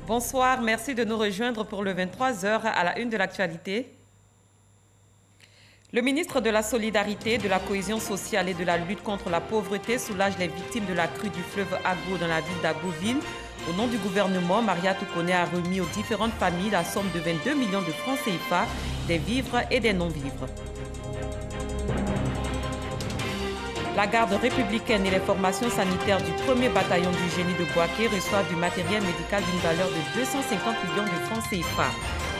Bonsoir, merci de nous rejoindre pour le 23h à la une de l'actualité. Le ministre de la Solidarité, de la Cohésion sociale et de la lutte contre la pauvreté soulage les victimes de la crue du fleuve Agbo dans la ville d'Agboville. Au nom du gouvernement, Maria Toukoné a remis aux différentes familles la somme de 22 millions de francs CFA, des vivres et des non-vivres. La garde républicaine et les formations sanitaires du 1er bataillon du génie de Boaké reçoivent du matériel médical d'une valeur de 250 millions de francs CFA.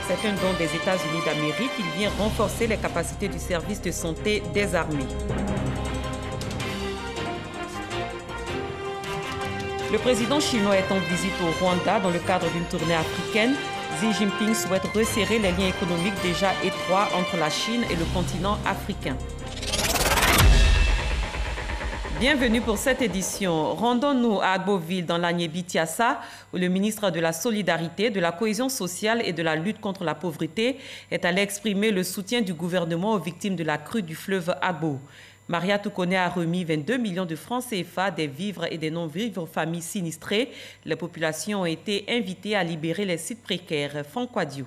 C'est un don des États-Unis d'Amérique. Il vient renforcer les capacités du service de santé des armées. Le président chinois est en visite au Rwanda dans le cadre d'une tournée africaine. Xi Jinping souhaite resserrer les liens économiques déjà étroits entre la Chine et le continent africain. Bienvenue pour cette édition. Rendons-nous à Agboville dans l'Agné-Bitiassa où le ministre de la Solidarité, de la Cohésion sociale et de la lutte contre la pauvreté est allé exprimer le soutien du gouvernement aux victimes de la crue du fleuve Agbo. Maria Toukoné a remis 22 millions de francs CFA, des vivres et des non-vivres aux familles sinistrées. Les populations ont été invitées à libérer les sites précaires. Franck Wadiou.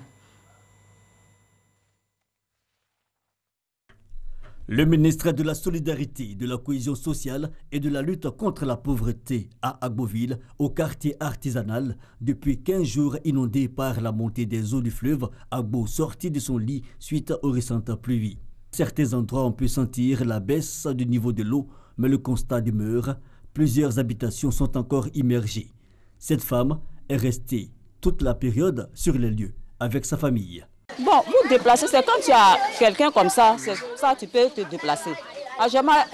Le ministre de la Solidarité, de la Cohésion sociale et de la lutte contre la pauvreté à Agboville, au quartier artisanal, depuis 15 jours inondé par la montée des eaux du fleuve Agbo, sorti de son lit suite aux récentes pluies. Certains endroits on peut sentir la baisse du niveau de l'eau, mais le constat demeure, plusieurs habitations sont encore immergées. Cette femme est restée toute la période sur les lieux avec sa famille. Bon, vous déplacer, c'est quand tu as quelqu'un comme ça, tu peux te déplacer.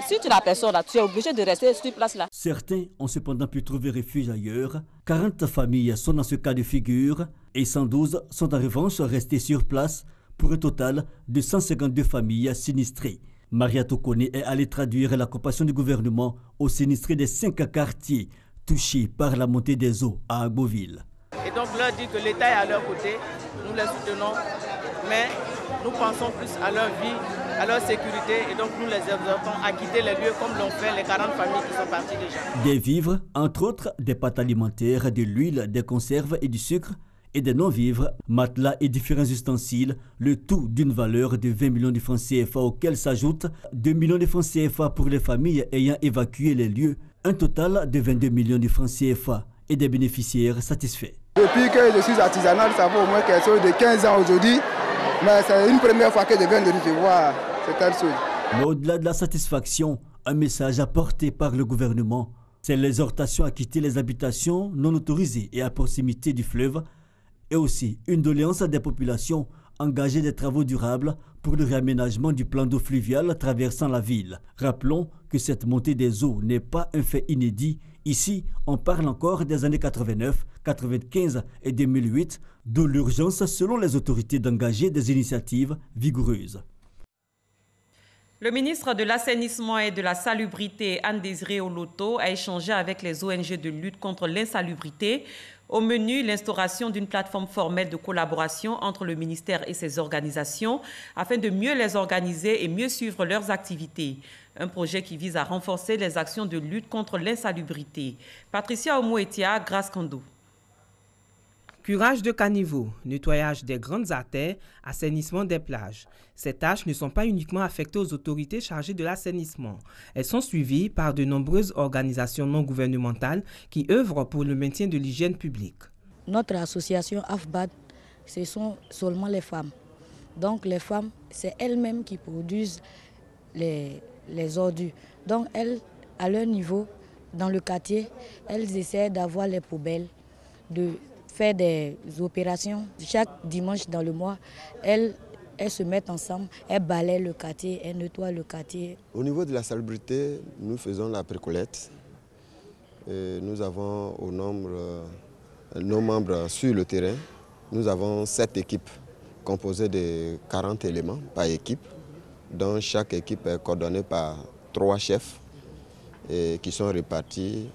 Si tu n'as personne là, tu es obligé de rester sur place là. Certains ont cependant pu trouver refuge ailleurs. 40 familles sont dans ce cas de figure et 112 sont en revanche restées sur place pour un total de 152 familles sinistrées. Maria Toukoné est allée traduire la compassion du gouvernement aux sinistrés des 5 quartiers touchés par la montée des eaux à Agboville. Et donc leur dire que l'État est à leur côté, nous les soutenons, mais nous pensons plus à leur vie, à leur sécurité et donc nous les exhortons à quitter les lieux comme l'ont fait les 40 familles qui sont parties déjà. Des vivres, entre autres des pâtes alimentaires, de l'huile, des conserves et du sucre et des non-vivres, matelas et différents ustensiles, le tout d'une valeur de 20 millions de francs CFA auxquels s'ajoutent 2 millions de francs CFA pour les familles ayant évacué les lieux, un total de 22 millions de francs CFA et des bénéficiaires satisfaits. Depuis que je suis artisanal, ça fait au moins quelque chose de 15 ans aujourd'hui, mais c'est une première fois que je viens de recevoir cette chose. Mais au-delà de la satisfaction, un message apporté par le gouvernement, c'est l'exhortation à quitter les habitations non autorisées et à proximité du fleuve, et aussi une doléance des populations engagées des travaux durables pour le réaménagement du plan d'eau fluvial traversant la ville. Rappelons que cette montée des eaux n'est pas un fait inédit. Ici, on parle encore des années 89, 95 et 2008, d'où l'urgence selon les autorités d'engager des initiatives vigoureuses. Le ministre de l'Assainissement et de la Salubrité, Anne-Désirée Oloto, a échangé avec les ONG de lutte contre l'insalubrité. Au menu, l'instauration d'une plateforme formelle de collaboration entre le ministère et ses organisations afin de mieux les organiser et mieux suivre leurs activités. Un projet qui vise à renforcer les actions de lutte contre l'insalubrité. Patricia Omouetia, Grace Kando. Curage de caniveaux, nettoyage des grandes artères, assainissement des plages. Ces tâches ne sont pas uniquement affectées aux autorités chargées de l'assainissement. Elles sont suivies par de nombreuses organisations non gouvernementales qui œuvrent pour le maintien de l'hygiène publique. Notre association AFBAD, ce sont seulement les femmes. Donc les femmes, c'est elles-mêmes qui produisent les ordures. Donc elles, à leur niveau, dans le quartier, elles essaient d'avoir les poubelles, de faire des opérations. Chaque dimanche dans le mois, elles se mettent ensemble, elles balayent le quartier, elles nettoient le quartier. Au niveau de la salubrité, nous faisons la précollecte. Nous avons au nombre, nos membres sur le terrain. Nous avons 7 équipes composées de 40 éléments par équipe, dont chaque équipe est coordonnée par 3 chefs qui sont répartis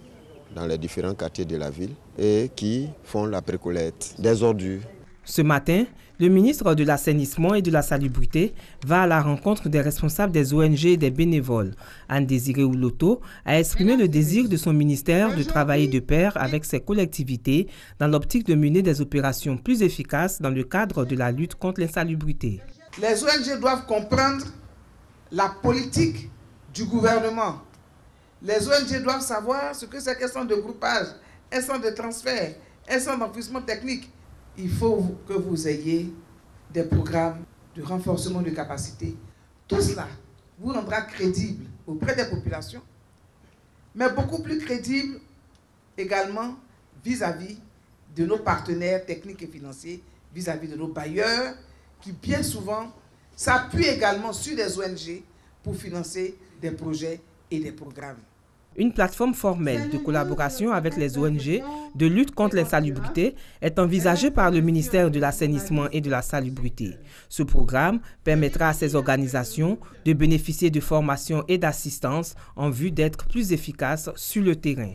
dans les différents quartiers de la ville et qui font la précollecte des ordures. Ce matin, le ministre de l'Assainissement et de la Salubrité va à la rencontre des responsables des ONG et des bénévoles. Anne-Désirée Ouloto a exprimé le désir de son ministère de travailler de pair avec ses collectivités dans l'optique de mener des opérations plus efficaces dans le cadre de la lutte contre l'insalubrité. Les ONG doivent comprendre la politique du gouvernement. Les ONG doivent savoir ce que c'est qu'elles sont de groupage, elles sont de transfert, elles sont d'enfouissement technique. Il faut que vous ayez des programmes de renforcement de capacité. Tout cela vous rendra crédible auprès des populations, mais beaucoup plus crédible également vis-à-vis de nos partenaires techniques et financiers, vis-à-vis de nos bailleurs, qui bien souvent s'appuient également sur des ONG pour financer des projets et des programmes. Une plateforme formelle de collaboration avec les ONG de lutte contre l'insalubrité est envisagée par le ministère de l'Assainissement et de la Salubrité. Ce programme permettra à ces organisations de bénéficier de formations et d'assistance en vue d'être plus efficaces sur le terrain.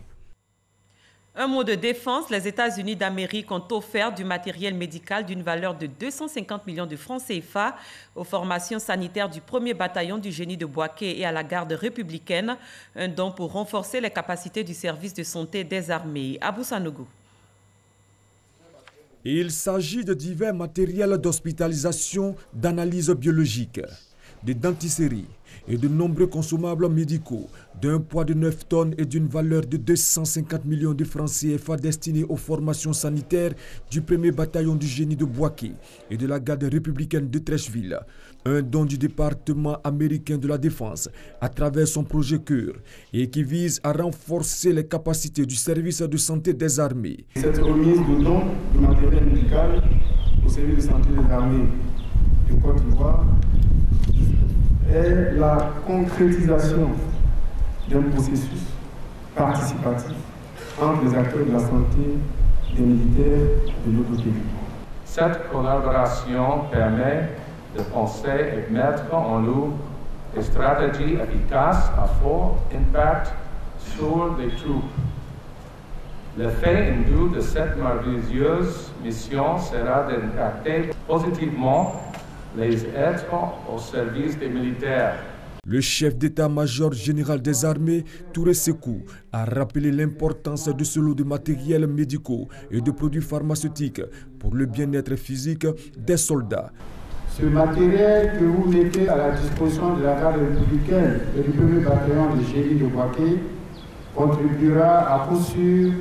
Un mot de défense, les États-Unis d'Amérique ont offert du matériel médical d'une valeur de 250 millions de francs CFA aux formations sanitaires du 1er bataillon du génie de Bouaké et à la garde républicaine, un don pour renforcer les capacités du service de santé des armées. Abou Sanogo. Il s'agit de divers matériels d'hospitalisation, d'analyse biologique, de dentisserie et de nombreux consommables médicaux d'un poids de 9 tonnes et d'une valeur de 250 millions de francs CFA destinés aux formations sanitaires du 1er bataillon du génie de Bouaké et de la garde républicaine de Trècheville. Un don du département américain de la défense à travers son projet Cœur et qui vise à renforcer les capacités du service de santé des armées. Cette remise de dons de matériel médical au service de santé des armées de Côte d'Ivoire est la concrétisation d'un processus participatif entre les acteurs de la santé, des militaires de notre pays. Cette collaboration permet de penser et mettre en œuvre des stratégies efficaces à fort impact sur les troupes. L'effet induit de cette merveilleuse mission sera d'impacter positivement les êtres au service des militaires. Le chef d'état-major général des armées, Touré Sekou, a rappelé l'importance de ce lot de matériels médicaux et de produits pharmaceutiques pour le bien-être physique des soldats. Ce matériel que vous mettez à la disposition de la garde républicaine et du 1er bataillon de génie de Bouaké contribuera à coup sûr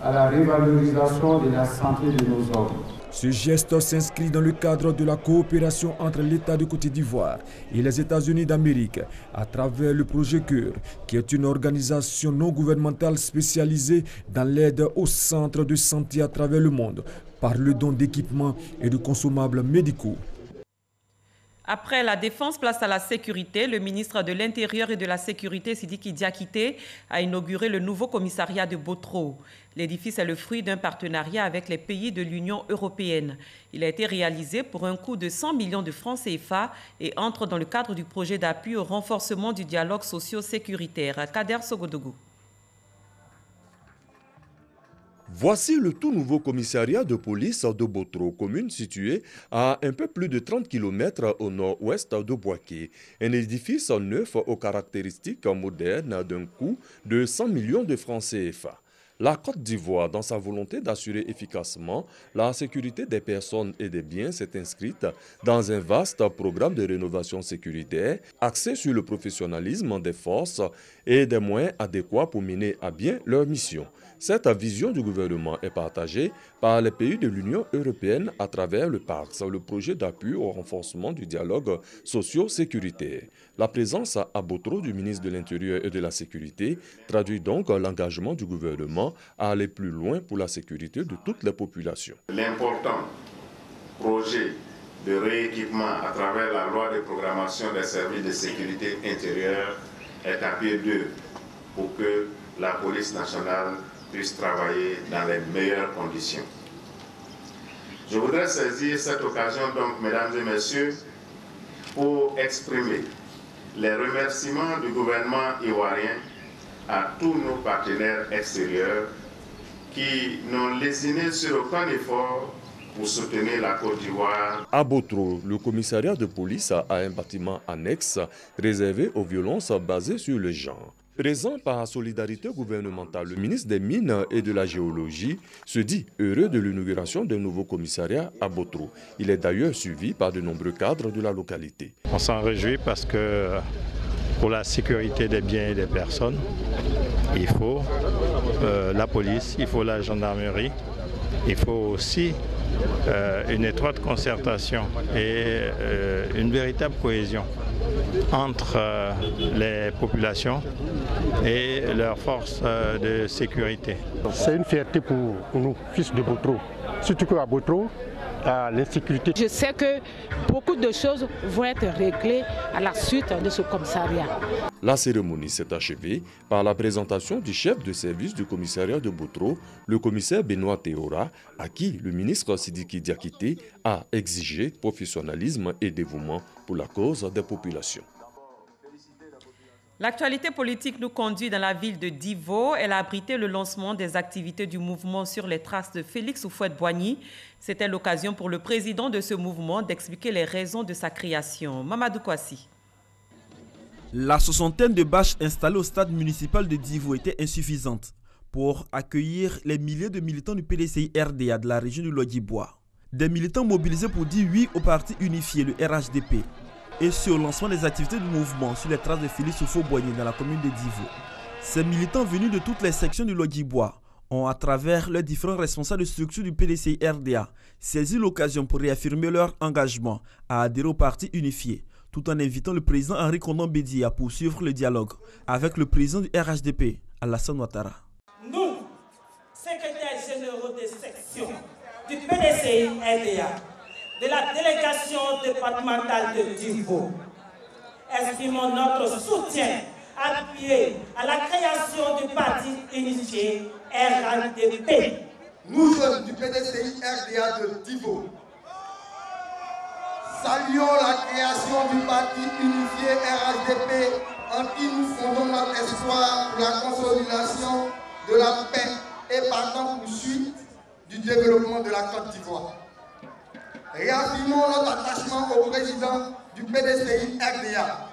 à la révalorisation de la santé de nos hommes. Ce geste s'inscrit dans le cadre de la coopération entre l'État de Côte d'Ivoire et les États-Unis d'Amérique à travers le projet Cœur, qui est une organisation non gouvernementale spécialisée dans l'aide aux centres de santé à travers le monde par le don d'équipements et de consommables médicaux. Après la défense, place à la sécurité. Le ministre de l'Intérieur et de la Sécurité, Sidiki Diakité, a inauguré le nouveau commissariat de Botro. L'édifice est le fruit d'un partenariat avec les pays de l'Union européenne. Il a été réalisé pour un coût de 100 millions de francs CFA et entre dans le cadre du projet d'appui au renforcement du dialogue socio-sécuritaire. Kader Sogodougou. Voici le tout nouveau commissariat de police de Botro, commune située à un peu plus de 30 km au nord-ouest de Bouaké. Un édifice neuf aux caractéristiques modernes d'un coût de 100 millions de francs CFA. La Côte d'Ivoire, dans sa volonté d'assurer efficacement la sécurité des personnes et des biens, s'est inscrite dans un vaste programme de rénovation sécuritaire axé sur le professionnalisme des forces et des moyens adéquats pour mener à bien leur mission. Cette vision du gouvernement est partagée par les pays de l'Union européenne à travers le PARS, le projet d'appui au renforcement du dialogue socio-sécuritaire. La présence à Botro du ministre de l'Intérieur et de la Sécurité traduit donc l'engagement du gouvernement à aller plus loin pour la sécurité de toutes les populations. L'important projet de rééquipement à travers la loi de programmation des services de sécurité intérieure est à pied d'œuvre pour que la police nationale puisse travailler dans les meilleures conditions. Je voudrais saisir cette occasion donc, mesdames et messieurs, pour exprimer les remerciements du gouvernement ivoirien à tous nos partenaires extérieurs qui n'ont lésiné sur aucun effort pour soutenir la Côte d'Ivoire. À Botro, le commissariat de police a un bâtiment annexe réservé aux violences basées sur le genre. Présent par solidarité gouvernementale, le ministre des Mines et de la Géologie se dit heureux de l'inauguration d'un nouveau commissariat à Botro. Il est d'ailleurs suivi par de nombreux cadres de la localité. On s'en réjouit parce que pour la sécurité des biens et des personnes, il faut la police, il faut la gendarmerie, il faut aussi une étroite concertation et une véritable cohésion entre les populations et leurs forces de sécurité. C'est une fierté pour nous, fils de Botro, surtout qu'à Botro, l'insécurité. Je sais que beaucoup de choses vont être réglées à la suite de ce commissariat. La cérémonie s'est achevée par la présentation du chef de service du commissariat de Botro, le commissaire Benoît Théora, à qui le ministre Sidiki Diakité a exigé professionnalisme et dévouement pour la cause des populations. L'actualité politique nous conduit dans la ville de Divo. Elle a abrité le lancement des activités du mouvement sur les traces de Félix Houphouët-Boigny. C'était l'occasion pour le président de ce mouvement d'expliquer les raisons de sa création. Mamadou Kouassi. La soixantaine de bâches installées au stade municipal de Divo était insuffisante pour accueillir les milliers de militants du PDCI RDA de la région du Lodjibois. Des militants mobilisés pour dire oui au parti unifié, le RHDP, et sur le lancement des activités du mouvement sur les traces de Félix Houphouët-Boigny dans la commune de Divo. Ces militants venus de toutes les sections du Lodjibois ont, à travers leurs différents responsables de structure du PDCI RDA, saisi l'occasion pour réaffirmer leur engagement à adhérer au parti unifié, tout en invitant le président Henri Konan Bédié à poursuivre le dialogue avec le président du RHDP, Alassane Ouattara. Nous, secrétaires généraux des sections du PDCI RDA, de la délégation départementale de Divo, exprimons notre soutien appuyé à la création du parti unifié RHDP. Nous, jeunes du PDCI RDA de Divo, saluons la création du parti unifié RHDP en qui nous fondons notre espoir pour la consolidation de la paix et par poursuite du développement de la Côte d'Ivoire. Réaffirmons notre attachement au président du PDCI RDA.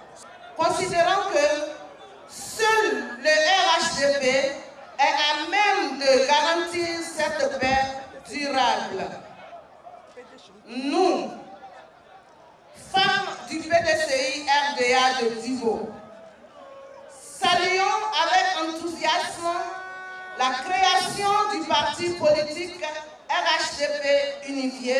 Considérant que seul le RHDP est à même de garantir cette paix durable, nous, femmes du PDCI RDA de Divo, saluons avec enthousiasme la création du parti politique RHDP unifié.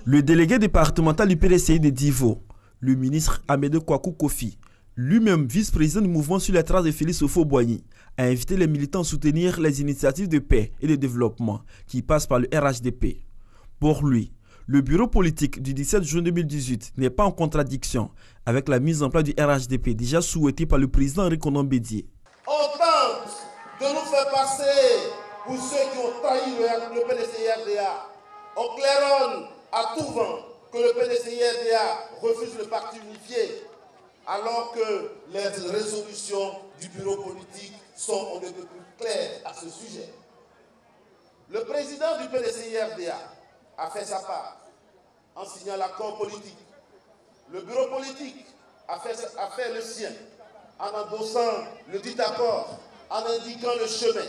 Le délégué départemental du PDCI de Divo, le ministre Amédée Kouakou Kofi, lui-même vice-président du mouvement sur les traces de Félix Houphouët-Boigny, a invité les militants à soutenir les initiatives de paix et de développement qui passent par le RHDP. Pour lui, le bureau politique du 17 juin 2018 n'est pas en contradiction avec la mise en place du RHDP déjà souhaitée par le président Henri Konan Bédié. On tente de nous faire passer pour ceux qui ont trahi le PDCI RDA. On claironne à tout vent que le PDCI RDA refuse le parti unifié, alors que les résolutions du bureau politique sont on ne peut plus claires à ce sujet. Le président du PDCI RDA a fait sa part en signant l'accord politique. Le bureau politique a fait le sien en endossant le dit accord, en indiquant le chemin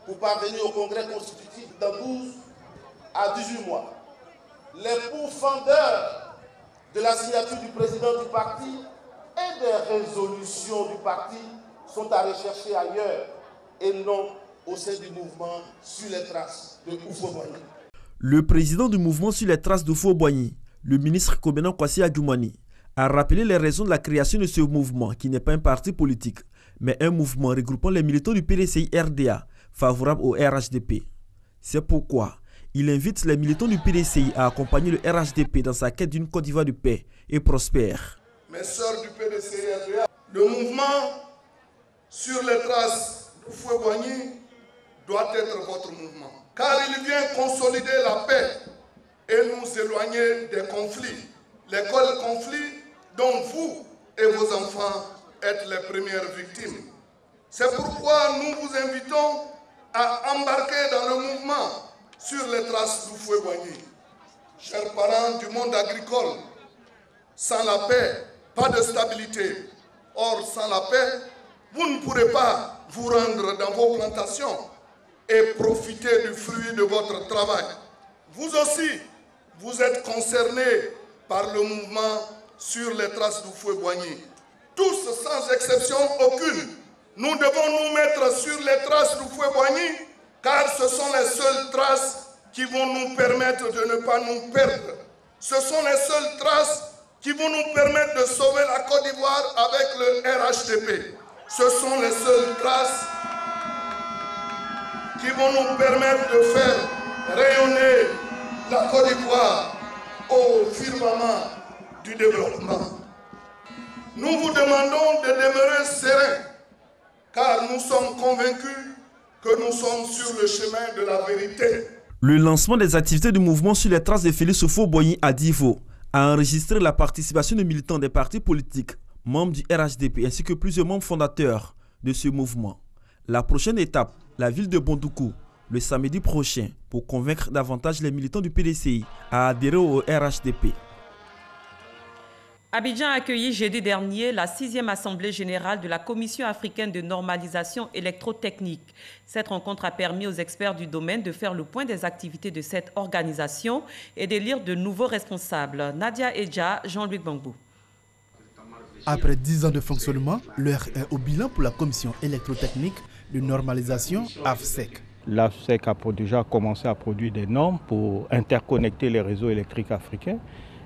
pour parvenir au congrès constitutif dans 12 à 18 mois. Les pourfendeurs de la signature du président du parti et des résolutions du parti sont à rechercher ailleurs et non au sein du mouvement sur les traces de Houphouët-Boigny. Le président du mouvement sur les traces de Houphouët-Boigny, le ministre Kobena Kwasi Adjoumani, a rappelé les raisons de la création de ce mouvement qui n'est pas un parti politique, mais un mouvement regroupant les militants du PDCI RDA favorables au RHDP. C'est pourquoi il invite les militants du PDCI à accompagner le RHDP dans sa quête d'une Côte d'Ivoire de paix et prospère. Mes sœurs du PDCI RDA, le mouvement sur les traces de Houphouët-Boigny doit être votre mouvement, car il vient consolider la paix et nous éloigner des conflits. Les conflits dont vous et vos enfants êtes les premières victimes. C'est pourquoi nous vous invitons à embarquer dans le mouvement sur les traces d'Houphouët-Boigny. Chers parents du monde agricole, sans la paix, pas de stabilité. Or, sans la paix, vous ne pourrez pas vous rendre dans vos plantations et profiter du fruit de votre travail. Vous aussi, vous êtes concernés par le mouvement sur les traces d'Houphouët-Boigny. Tous, sans exception aucune, nous devons nous mettre sur les traces d'Houphouët-Boigny, car ce sont les seules traces qui vont nous permettre de ne pas nous perdre. Ce sont les seules traces qui vont nous permettre de sauver la Côte d'Ivoire avec le RHDP. Ce sont les seules traces qui vont nous permettre de faire rayonner la Côte d'Ivoire au firmament du développement. Nous vous demandons de demeurer sereins, car nous sommes convaincus que nous sommes sur le chemin de la vérité. Le lancement des activités du mouvement sur les traces de Félix Houphouët-Boigny à Divo a enregistré la participation de militants des partis politiques, membres du RHDP ainsi que plusieurs membres fondateurs de ce mouvement. La prochaine étape, la ville de Bondoukou, le samedi prochain, pour convaincre davantage les militants du PDCI à adhérer au RHDP. Abidjan a accueilli jeudi dernier la 6e Assemblée générale de la Commission africaine de normalisation électrotechnique. Cette rencontre a permis aux experts du domaine de faire le point des activités de cette organisation et d'élire de nouveaux responsables. Nadia Edja, Jean-Luc Bangou. Après 10 ans de fonctionnement, l'heure est au bilan pour la Commission électrotechnique de normalisation AFSEC. L'AFSEC a déjà commencé à produire des normes pour interconnecter les réseaux électriques africains.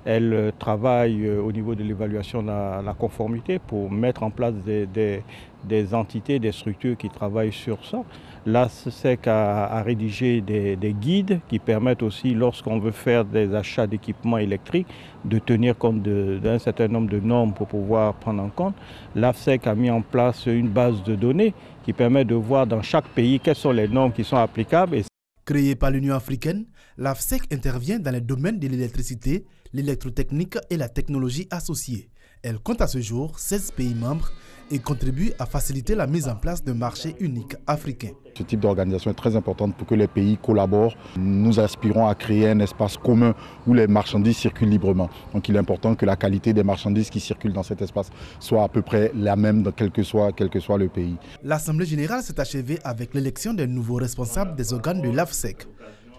Elle travaille au niveau de l'évaluation de la conformité pour mettre en place des entités, des structures qui travaillent sur ça. L'AFSEC a rédigé des guides qui permettent aussi, lorsqu'on veut faire des achats d'équipements électriques, de tenir compte d'un certain nombre de normes pour pouvoir prendre en compte. L'AFSEC a mis en place une base de données qui permet de voir dans chaque pays quelles sont les normes qui sont applicables. Créée par l'Union africaine, l'AFSEC intervient dans les domaines de l'électricité, l'électrotechnique et la technologie associée. Elle compte à ce jour 16 pays membres et contribue à faciliter la mise en place d'un marché unique africain. Ce type d'organisation est très importante pour que les pays collaborent. Nous aspirons à créer un espace commun où les marchandises circulent librement. Donc il est important que la qualité des marchandises qui circulent dans cet espace soit à peu près la même, quel que soit le pays. L'Assemblée générale s'est achevée avec l'élection des nouveaux responsables des organes de l'AFSEC.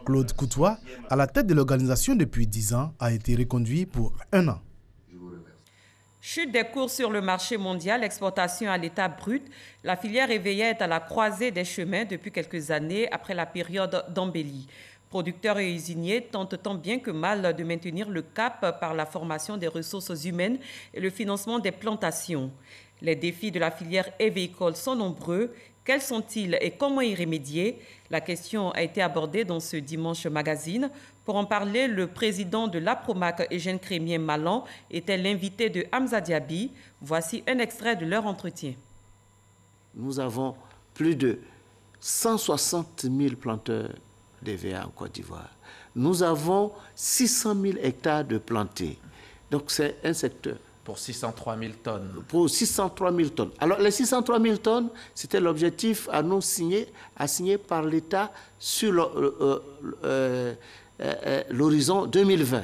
Claude Coutois, à la tête de l'organisation depuis 10 ans, a été reconduit pour 1 an. Chute des cours sur le marché mondial, exportation à l'état brut. La filière éveillée est à la croisée des chemins depuis quelques années après la période d'embellie. Producteurs et usiniers tentent tant bien que mal de maintenir le cap par la formation des ressources humaines et le financement des plantations. Les défis de la filière éveillée sont nombreux. Quels sont-ils et comment y remédier? La question a été abordée dans ce Dimanche Magazine. Pour en parler, le président de l'APROMAC, Eugène Crémier-Malan, était l'invité de Hamza Diaby. Voici un extrait de leur entretien. Nous avons plus de 160 000 planteurs d'EVA en Côte d'Ivoire. Nous avons 600 000 hectares de plantés. Donc c'est un secteur. Pour 603 000 tonnes. Pour 603 000 tonnes. Alors, les 603 000 tonnes, c'était l'objectif à signer par l'État sur l'horizon 2020.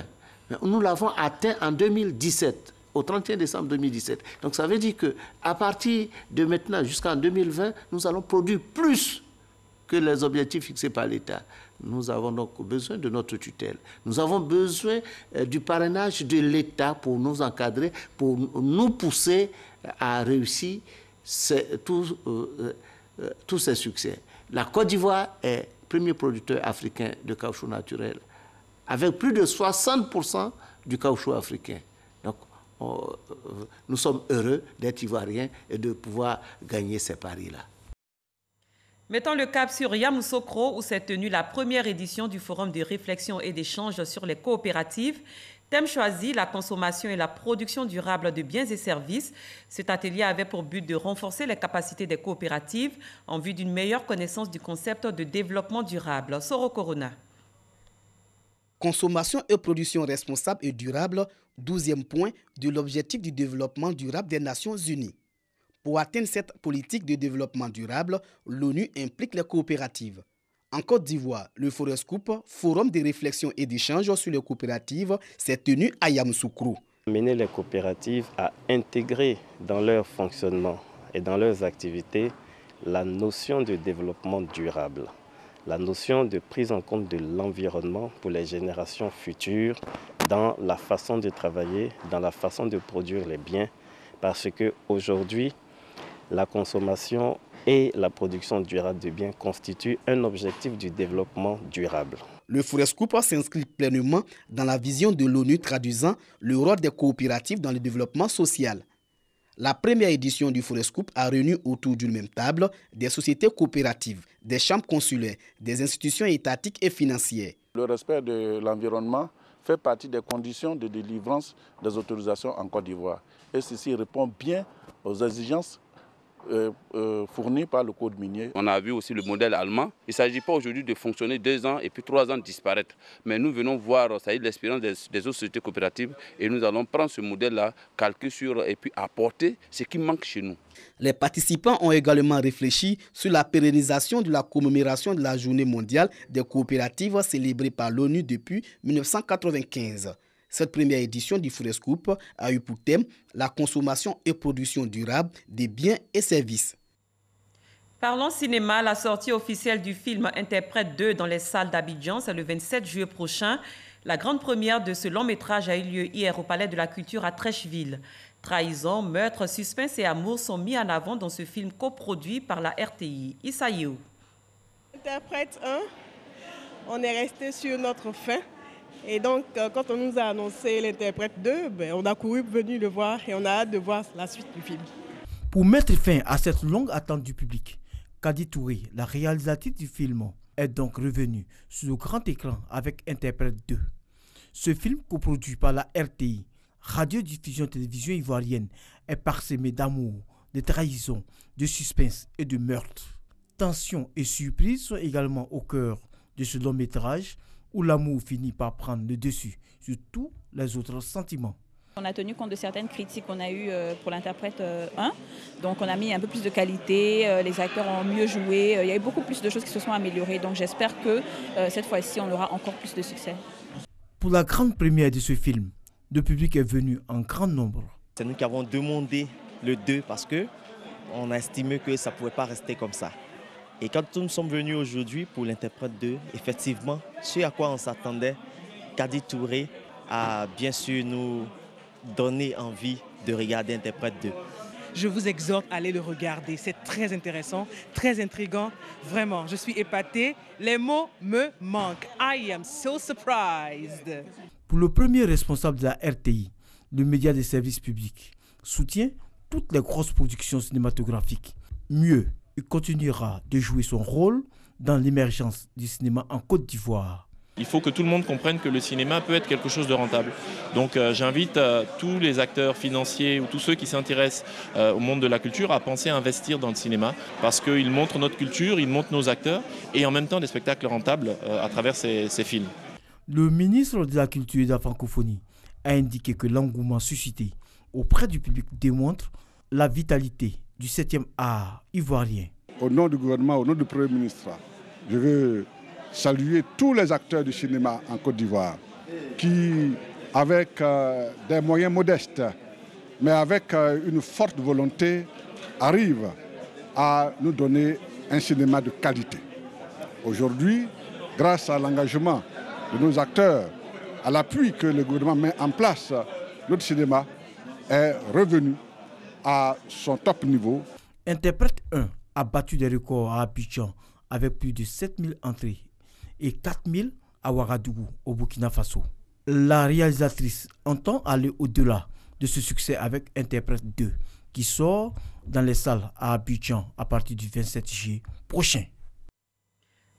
Mais nous l'avons atteint en 2017, au 31 décembre 2017. Donc, ça veut dire qu'à partir de maintenant jusqu'en 2020, nous allons produire plus que les objectifs fixés par l'État. Nous avons donc besoin de notre tutelle. Nous avons besoin du parrainage de l'État pour nous encadrer, pour nous pousser à réussir tous ces succès. La Côte d'Ivoire est premier producteur africain de caoutchouc naturel, avec plus de 60% du caoutchouc africain. Donc, nous sommes heureux d'être ivoiriens et de pouvoir gagner ces paris-là. Mettons le cap sur Yamoussoukro où s'est tenue la première édition du Forum de réflexion et d'échange sur les coopératives. Thème choisi, la consommation et la production durable de biens et services. Cet atelier avait pour but de renforcer les capacités des coopératives en vue d'une meilleure connaissance du concept de développement durable. Soro Corona. Consommation et production responsable et durable, 12e point de l'objectif du développement durable des Nations Unies. Pour atteindre cette politique de développement durable, l'ONU implique les coopératives. En Côte d'Ivoire, le Forescoop, forum de réflexion et d'échange sur les coopératives, s'est tenu à Yamoussoukro. Mener les coopératives à intégrer dans leur fonctionnement et dans leurs activités la notion de développement durable, la notion de prise en compte de l'environnement pour les générations futures dans la façon de travailler, dans la façon de produire les biens, parce qu'aujourd'hui, la consommation et la production durable de biens constituent un objectif du développement durable. Le Forescoop s'inscrit pleinement dans la vision de l'ONU traduisant le rôle des coopératives dans le développement social. La première édition du Forescoop a réuni autour d'une même table des sociétés coopératives, des chambres consulaires, des institutions étatiques et financières. Le respect de l'environnement fait partie des conditions de délivrance des autorisations en Côte d'Ivoire. Et ceci répond bien aux exigences fournies par le code minier. On a vu aussi le modèle allemand. Il ne s'agit pas aujourd'hui de fonctionner 2 ans et puis 3 ans disparaître. Mais nous venons voir l'expérience des autres sociétés coopératives et nous allons prendre ce modèle-là, calquer sur et puis apporter ce qui manque chez nous. Les participants ont également réfléchi sur la pérennisation de la commémoration de la Journée mondiale des coopératives célébrée par l'ONU depuis 1995. Cette première édition du Forescoop a eu pour thème la consommation et production durable des biens et services. Parlons cinéma, la sortie officielle du film Interprète 2 dans les salles d'Abidjan, c'est le 27 juillet prochain. La grande première de ce long métrage a eu lieu hier au Palais de la Culture à Trècheville. Trahison, meurtre, suspense et amour sont mis en avant dans ce film coproduit par la RTI. Issa Yeo. Interprète 1, on est resté sur notre fin. Et donc, quand on nous a annoncé l'Interprète 2, on a couru venir le voir et on a hâte de voir la suite du film. Pour mettre fin à cette longue attente du public, Kadi Touré, la réalisatrice du film, est donc revenue sur le grand écran avec Interprète 2. Ce film, coproduit par la RTI, Radiodiffusion Télévision Ivoirienne, est parsemé d'amour, de trahison, de suspense et de meurtre. Tension et surprise sont également au cœur de ce long métrage, où l'amour finit par prendre le dessus sur tous les autres sentiments. On a tenu compte de certaines critiques qu'on a eues pour l'Interprète 1. Donc on a mis un peu plus de qualité, les acteurs ont mieux joué, il y a eu beaucoup plus de choses qui se sont améliorées. Donc j'espère que cette fois-ci, on aura encore plus de succès. Pour la grande première de ce film, le public est venu en grand nombre. C'est nous qui avons demandé le 2 parce qu'on a estimé que ça ne pouvait pas rester comme ça. Et quand nous sommes venus aujourd'hui pour l'Interprète 2, effectivement, ce à quoi on s'attendait, Kadi Touré a bien sûr nous donné envie de regarder Interprète 2. Je vous exhorte à aller le regarder, c'est très intéressant, très intriguant, vraiment, je suis épatée, les mots me manquent. I am so surprised. Pour le premier responsable de la RTI, le média des services publics, soutient toutes les grosses productions cinématographiques. Mieux, il continuera de jouer son rôle dans l'émergence du cinéma en Côte d'Ivoire. Il faut que tout le monde comprenne que le cinéma peut être quelque chose de rentable. Donc j'invite tous les acteurs financiers ou tous ceux qui s'intéressent au monde de la culture à penser à investir dans le cinéma parce qu'il montre notre culture, il montre nos acteurs et en même temps des spectacles rentables à travers ces films. Le ministre de la Culture et de la Francophonie a indiqué que l'engouement suscité auprès du public démontre la vitalité du 7e art ivoirien. Au nom du gouvernement, au nom du Premier ministre, je veux saluer tous les acteurs du cinéma en Côte d'Ivoire qui, avec des moyens modestes, mais avec une forte volonté, arrivent à nous donner un cinéma de qualité. Aujourd'hui, grâce à l'engagement de nos acteurs, à l'appui que le gouvernement met en place, notre cinéma est revenu à son top niveau. Interprète 1 a battu des records à Abidjan avec plus de 7000 entrées et 4000 à Ouagadougou au Burkina Faso. La réalisatrice entend aller au-delà de ce succès avec Interprète 2 qui sort dans les salles à Abidjan à partir du 27 juillet prochain.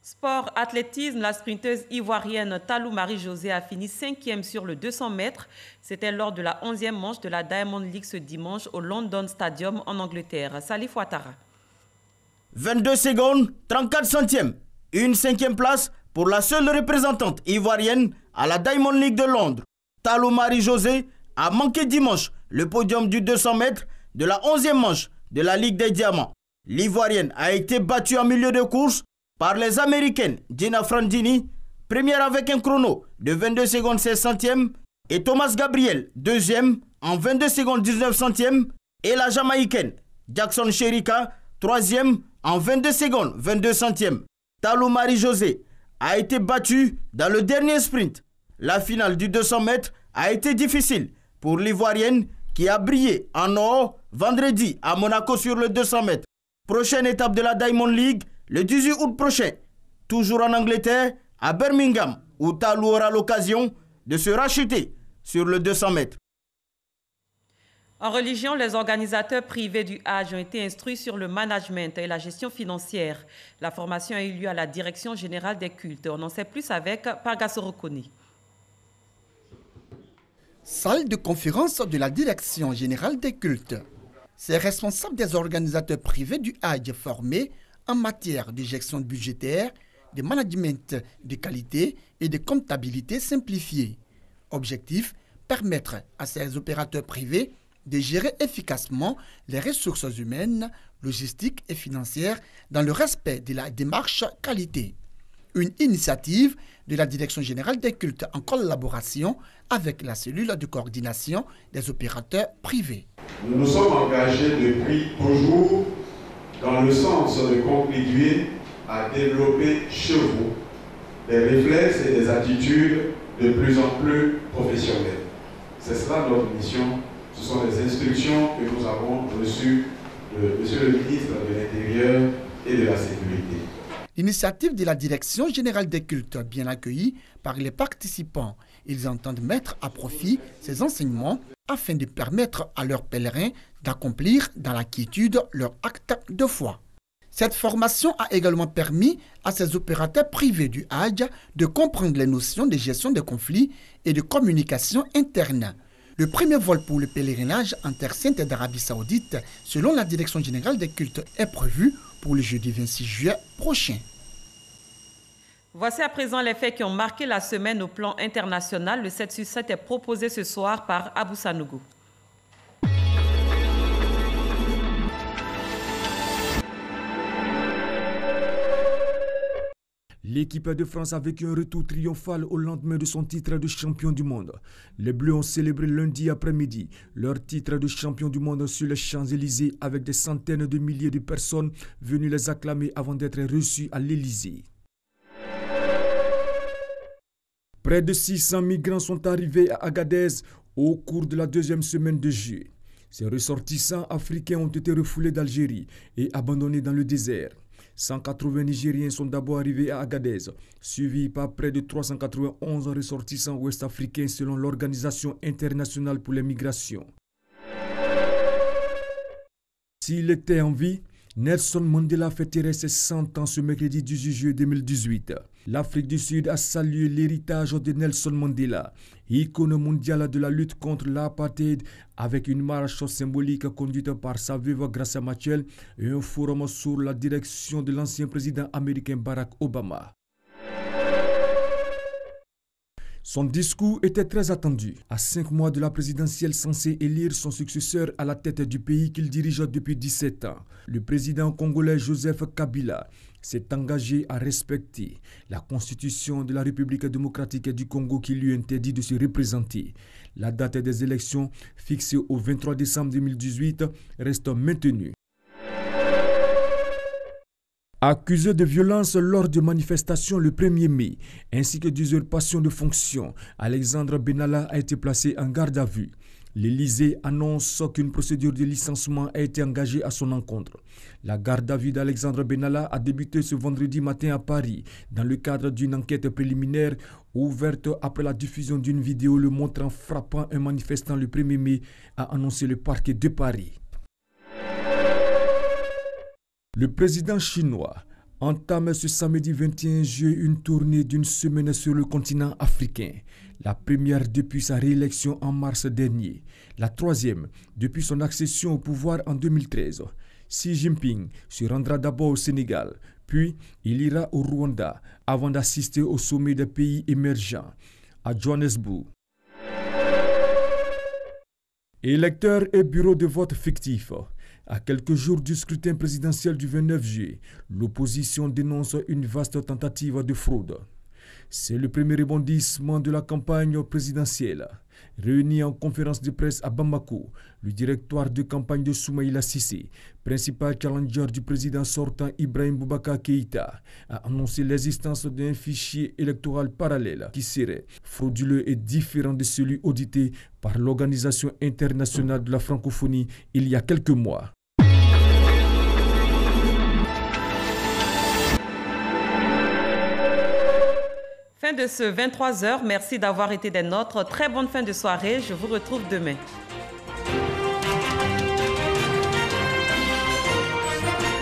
Sport, athlétisme, la sprinteuse ivoirienne Talou Marie-Josée a fini 5e sur le 200 mètres. C'était lors de la 11e manche de la Diamond League ce dimanche au London Stadium en Angleterre. Salif Ouattara. 22 secondes, 34 centièmes. Une 5e place pour la seule représentante ivoirienne à la Diamond League de Londres. Talou Marie-Josée a manqué dimanche le podium du 200 mètres de la 11e manche de la Ligue des Diamants. L'Ivoirienne a été battue en milieu de course par les Américaines Gina Frandini, première avec un chrono de 22 secondes 16 centièmes, et Thomas Gabriel, deuxième en 22 secondes 19 centièmes, et la Jamaïcaine Jackson Sherika, troisième en 22 secondes 22 centièmes. Talou Marie-Josée a été battue dans le dernier sprint. La finale du 200 mètres a été difficile pour l'Ivoirienne qui a brillé en or vendredi à Monaco sur le 200 mètres. Prochaine étape de la Diamond League le 18 août prochain, toujours en Angleterre, à Birmingham, où Talou aura l'occasion de se racheter sur le 200 mètres. En religion, les organisateurs privés du Hajj ont été instruits sur le management et la gestion financière. La formation a eu lieu à la Direction générale des cultes. On en sait plus avec Pargassoro Koni. Salle de conférence de la Direction générale des cultes. Ces responsables des organisateurs privés du Hajj formés en matière de gestion budgétaire, de management de qualité et de comptabilité simplifiée. Objectif, permettre à ces opérateurs privés de gérer efficacement les ressources humaines, logistiques et financières dans le respect de la démarche qualité. Une initiative de la Direction générale des cultes en collaboration avec la cellule de coordination des opérateurs privés. Nous nous sommes engagés depuis toujours dans le sens de contribuer à développer chez vous des réflexes et des attitudes de plus en plus professionnelles. C'est cela notre mission. Ce sont les instructions que nous avons reçues de Monsieur le ministre de l'Intérieur et de la Sécurité. L'initiative de la Direction générale des cultes, bien accueillie par les participants, ils entendent mettre à profit ces enseignements afin de permettre à leurs pèlerins d'accomplir dans la quiétude leur acte de foi. Cette formation a également permis à ces opérateurs privés du Hajj de comprendre les notions de gestion des conflits et de communication interne. Le premier vol pour le pèlerinage en Terre Sainte d'Arabie Saoudite, selon la Direction générale des cultes, est prévu pour le jeudi 26 juillet prochain. Voici à présent les faits qui ont marqué la semaine au plan international. Le 7 sur 7 est proposé ce soir par Abou Sanougou. L'équipe de France a vécu un retour triomphal au lendemain de son titre de champion du monde. Les Bleus ont célébré lundi après-midi leur titre de champion du monde sur les Champs-Élysées avec des centaines de milliers de personnes venues les acclamer avant d'être reçues à l'Élysée. Près de 600 migrants sont arrivés à Agadez au cours de la deuxième semaine de juillet. Ces ressortissants africains ont été refoulés d'Algérie et abandonnés dans le désert. 180 Nigériens sont d'abord arrivés à Agadez, suivis par près de 391 ressortissants ouest-africains selon l'Organisation internationale pour les migrations. S'il était en vie, Nelson Mandela fêterait ses 100 ans ce mercredi 18 juillet 2018. L'Afrique du Sud a salué l'héritage de Nelson Mandela, icône mondiale de la lutte contre l'apartheid, avec une marche symbolique conduite par sa veuve Graça Machel et un forum sur la direction de l'ancien président américain Barack Obama. Son discours était très attendu, à 5 mois de la présidentielle censée élire son successeur à la tête du pays qu'il dirige depuis 17 ans. Le président congolais Joseph Kabila s'est engagé à respecter la constitution de la République démocratique du Congo qui lui interdit de se représenter. La date des élections, fixée au 23 décembre 2018, reste maintenue. Accusé de violence lors de manifestations le 1er mai, ainsi que d'usurpation de fonctions, Alexandre Benalla a été placé en garde à vue. L'Élysée annonce qu'une procédure de licenciement a été engagée à son encontre. La garde à vue d'Alexandre Benalla a débuté ce vendredi matin à Paris, dans le cadre d'une enquête préliminaire ouverte après la diffusion d'une vidéo le montrant frappant un manifestant le 1er mai, a annoncé le parquet de Paris. Le président chinois entame ce samedi 21 juillet une tournée d'une semaine sur le continent africain. La première depuis sa réélection en mars dernier. La troisième depuis son accession au pouvoir en 2013. Xi Jinping se rendra d'abord au Sénégal, puis il ira au Rwanda avant d'assister au sommet des pays émergents à Johannesburg. Électeurs et bureaux de vote fictifs. À quelques jours du scrutin présidentiel du 29 juillet, l'opposition dénonce une vaste tentative de fraude. C'est le premier rebondissement de la campagne présidentielle. Réuni en conférence de presse à Bamako, le directoire de campagne de Soumaïla Cissé, principal challenger du président sortant Ibrahim Boubacar Keïta, a annoncé l'existence d'un fichier électoral parallèle qui serait frauduleux et différent de celui audité par l'Organisation internationale de la francophonie il y a quelques mois. Fin de ce 23h. Merci d'avoir été des nôtres. Très bonne fin de soirée. Je vous retrouve demain.